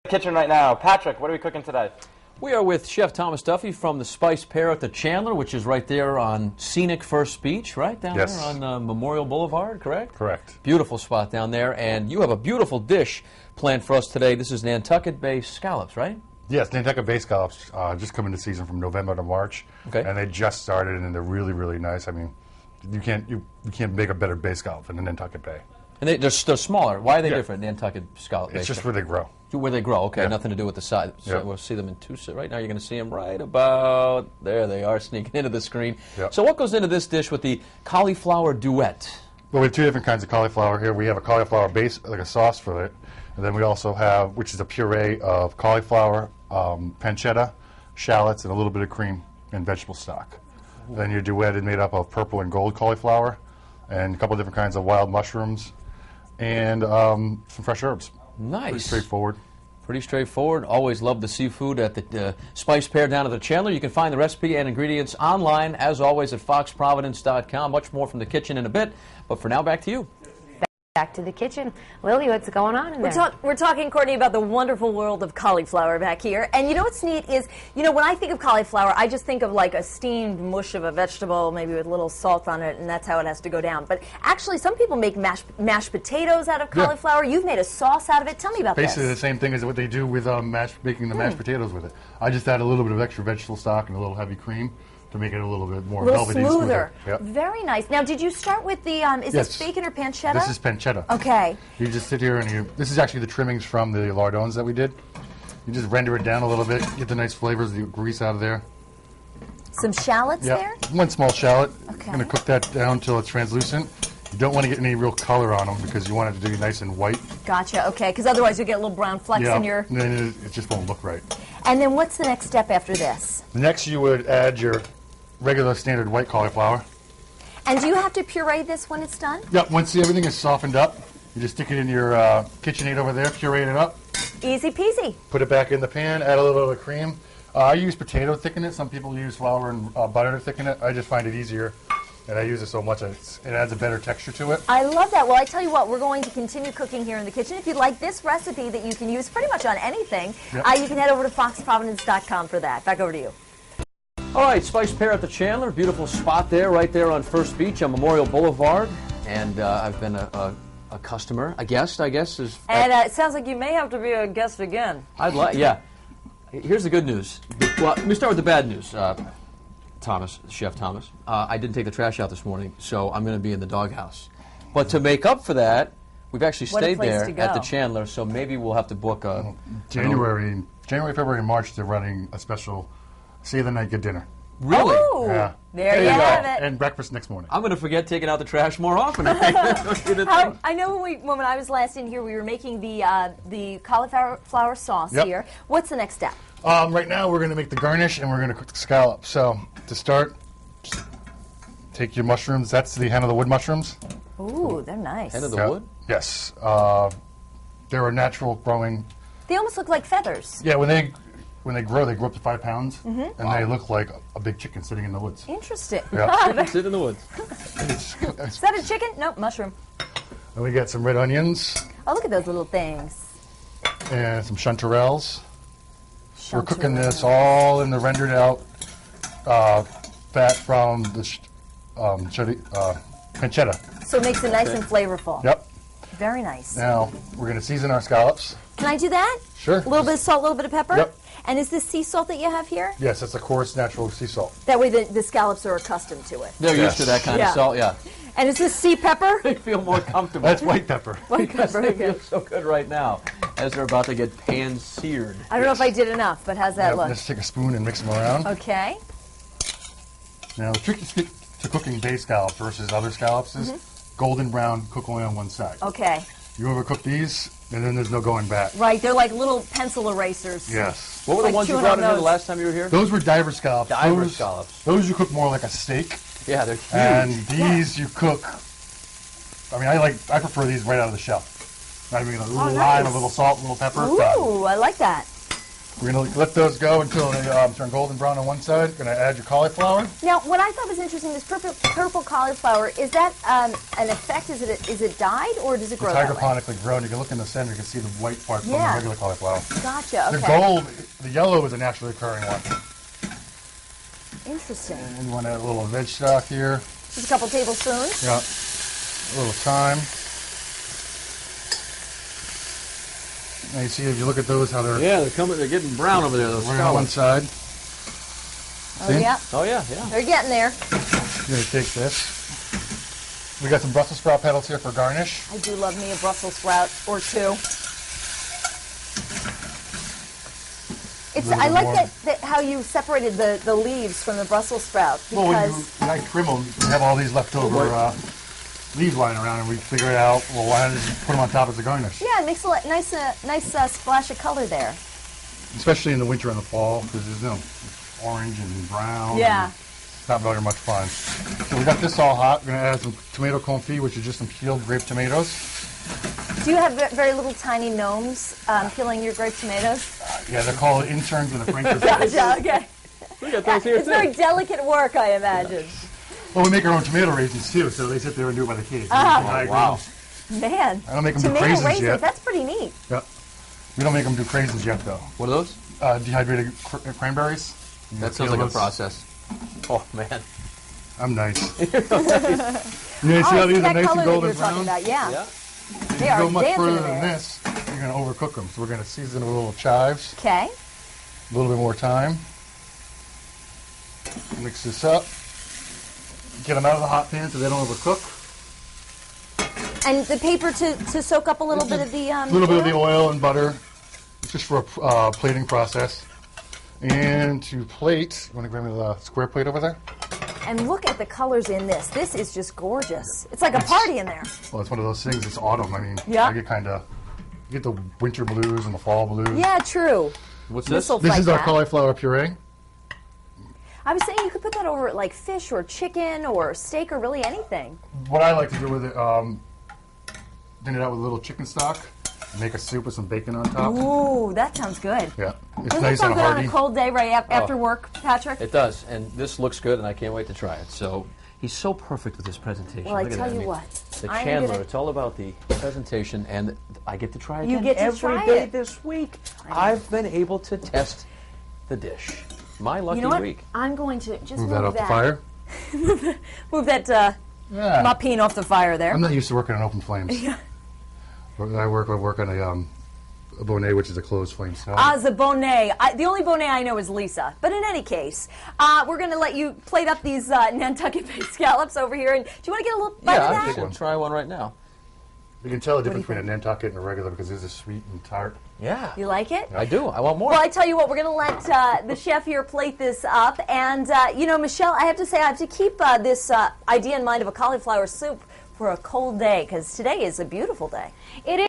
Kitchen right now. Patrick, what are we cooking today? We are with Chef Thomas Duffy from the Spiced Pear at the Chanler, which is right there on scenic First Beach, right down there on Memorial Boulevard, correct? Correct. Beautiful spot down there, and you have a beautiful dish planned for us today. This is Nantucket-based scallops, right? Yes, Nantucket-based scallops just come into season from November to March, and they just started, and they're really, really nice. I mean, you can't make a better bay scallop than the Nantucket Bay. And they're smaller. Why are they different, Nantucket scallop? It's just where they grow. Where they grow, okay, nothing to do with the size. So we'll see them in two. Right now you're going to see them right about there. They are sneaking into the screen. Yep. So what goes into this dish with the cauliflower duet? Well, we have two different kinds of cauliflower here. We have a cauliflower base, like a sauce for it, and then we also have, which is a puree of cauliflower, pancetta, shallots, and a little bit of cream and vegetable stock. Then your duet is made up of purple and gold cauliflower, and a couple different kinds of wild mushrooms, and some fresh herbs. Nice. Pretty straightforward. Pretty straightforward. Always love the seafood at the Spiced Pear down at the Chanler. You can find the recipe and ingredients online, as always, at foxprovidence.com. Much more from the kitchen in a bit. But for now, back to you. Back to the kitchen. Lily, what's going on in there? We're talking, Courtney, about the wonderful world of cauliflower back here. And you know what's neat is, you know, when I think of cauliflower, I just think of like a steamed mush of a vegetable, maybe with a little salt on it, and that's how it has to go down. But actually, some people make mashed potatoes out of cauliflower. You've made a sauce out of it. Tell me about this. Basically the same thing as what they do with making the mashed potatoes with it. I just add a little bit of extra vegetable stock and a little heavy cream to make it a little bit more velvety, smoother. Yep. Very nice. Now, did you start with the, is this bacon or pancetta? This is pancetta. Okay. You just sit here and this is actually the trimmings from the lardones that we did. You just render it down a little bit, get the nice flavors, the grease out of there. Some shallots there? One small shallot. Okay. I'm going to cook that down until it's translucent. You don't want to get any real color on them because you want it to be nice and white. Gotcha, okay, because otherwise you get little brown flecks in your... and then it just won't look right. And then what's the next step after this? Next you would add your regular standard white cauliflower. And do you have to puree this when it's done? Yep, once everything is softened up, you just stick it in your KitchenAid over there, puree it up. Easy peasy. Put it back in the pan, add a little bit of cream. I use potato to thicken it. Some people use flour and butter to thicken it. I just find it easier, and I use it so much it adds a better texture to it. I love that. Well, I tell you what, we're going to continue cooking here in the kitchen. If you'd like this recipe that you can use pretty much on anything, you can head over to foxprovidence.com for that. Back over to you. All right, Spiced Pear at the Chanler. Beautiful spot there, right there on First Beach on Memorial Boulevard. And I've been a customer, a guest, I guess. And it sounds like you may have to be a guest again. I'd like, Here's the good news. Well, let me start with the bad news, Chef Thomas. I didn't take the trash out this morning, so I'm going to be in the doghouse. But to make up for that, we've actually stayed there at the Chanler, so maybe we'll have to book a... January, February, and March, they're running a special Save the Night Good Dinner. Really? Oh, yeah. There you have it. And breakfast next morning. I'm going to forget taking out the trash more often. I know when I was last in here, we were making the cauliflower sauce here. What's the next step? Right now, we're going to make the garnish, and we're going to cook the scallops. So, to start, take your mushrooms. That's the hen of the wood mushrooms. Ooh, they're nice. Hen of the wood? Yes. They're a natural growing... They almost look like feathers. Yeah, when they grow up to 5 pounds, and they look like a big chicken sitting in the woods. Interesting. Yeah. Sit in the woods. Is that a chicken? Nope, mushroom. And we got some red onions. Oh, look at those little things. And some chanterelles. We're cooking this all in the rendered out fat from the pancetta. So it makes it nice and flavorful. Yep. Very nice. Now, we're going to season our scallops. Can I do that? Sure. A little bit of salt, a little bit of pepper? Yep. And is this sea salt that you have here? Yes, it's a coarse natural sea salt. That way the scallops are accustomed to it. They're used to that kind of salt, And is this sea pepper? They feel more comfortable. That's white pepper. White pepper, They feel so good right now as they're about to get pan-seared. I don't know if I did enough, but how's that look? Let's take a spoon and mix them around. Okay. Now, the trick to cooking bay scallops versus other scallops is golden brown, cook only on one side. Okay. You overcook these, and then there's no going back. Right, they're like little pencil erasers. Yes. What were the ones you brought in here the last time you were here? Those were diver scallops. Scallops. Those you cook more like a steak. Yeah, they're huge. And these you cook. I mean, I prefer these right out of the shell. Not even a little lime, a little salt, a little pepper. Ooh, I like that. We're going to let those go until they turn golden brown on one side. Going to add your cauliflower. Now, what I thought was interesting, this purple cauliflower, is that an effect? Is it dyed, or does it grow It's that way? hydroponically grown. You can look in the center, you can see the white part from the Yeah. regular cauliflower. Gotcha, okay. The gold, the yellow is a naturally occurring one. Interesting. And you want to add a little veg stock here. Just a couple tablespoons. Yeah. A little thyme. Now you see, if you look at those, how they're Yeah, they're getting brown over there. Those right on one scallops. side. Oh, See? yeah. Oh yeah, yeah. They're getting there. You're going to take this. We got some Brussels sprout petals here for garnish. I do love me a Brussels sprout or two. I like that how you separated the leaves from the Brussels sprout, Well, when because I trim them, we have all these leftover leaves lying around, and we figure it out, well, why not just put them on top as a garnish? yeah, it makes a nice splash of color there. Especially in the winter and the fall, because there's orange and brown. Yeah. And it's not very much fun. So we got this all hot. We're going to add some tomato confit, which is just some peeled grape tomatoes. Do you have very little tiny gnomes peeling your grape tomatoes? Yeah, they're called interns in the French. Gotcha, okay. We got those here It's too. very delicate work, I imagine. Well, we make our own tomato raisins too, so they sit there and do it by the case. Wow. Man, I don't make them do tomato craisins raisins, yet. that's pretty neat. Yep. We don't make them do craisins yet, though. What are those? Dehydrated cranberries. That sounds like a process. Oh man. I'm nice. You see how these are that nice color and golden that you're talking brown? about, yeah. Yeah. They If you are go much dancing further in than there. this, you're going to overcook them. So we're going to season with a little chives, Okay. a little bit more thyme. Mix this up. Get them out of the hot pan so they don't overcook. And the paper to soak up a little bit of the A little bit of the oil? oil and butter. It's just for a plating process. And to plate, you want to grab me the square plate over there? And look at the colors in this. This is just gorgeous. It's like a party in there. Well, it's one of those things. It's autumn. I mean, Yeah. I get you get the winter blues and the fall blues. Yeah, true. What's this? This'll This fight is our that. cauliflower puree. I was saying you could put that over like fish or chicken or steak or really anything. What I like to do with it, thin it out with a little chicken stock, make a soup with some bacon on top. Ooh, that sounds good. Yeah, it's Doesn't nice it sound and good on hearty. a cold day right after work, Patrick? It does, and this looks good, and I can't wait to try it. So he's so perfect with this presentation. Well, I Look at tell that. you mean, what, the I'm Chandler. gonna- It's all about the presentation, and I get to try it You again get to every try day it. this week. I've been able to test the dish. My lucky You know what? week. I'm going to just Move that off the fire. Move that Yeah. mapine off the fire there. I'm not used to working on open flames. Yeah. I work on a bonnet, which is a closed flame. So The bonnet. The only bonnet I know is Lisa. But in any case, we're going to let you plate up these Nantucket-based scallops over here. And do you want to get a little bite Yeah, of I that? think I'll try one right now. you can tell the difference between a Nantucket and a regular because this is sweet and tart. Yeah, You like it? I do. I want more. Well, I tell you what, we're going to let the chef here plate this up. And, Michelle, I have to say, I have to keep this idea in mind of a cauliflower soup for a cold day, because today is a beautiful day. It is.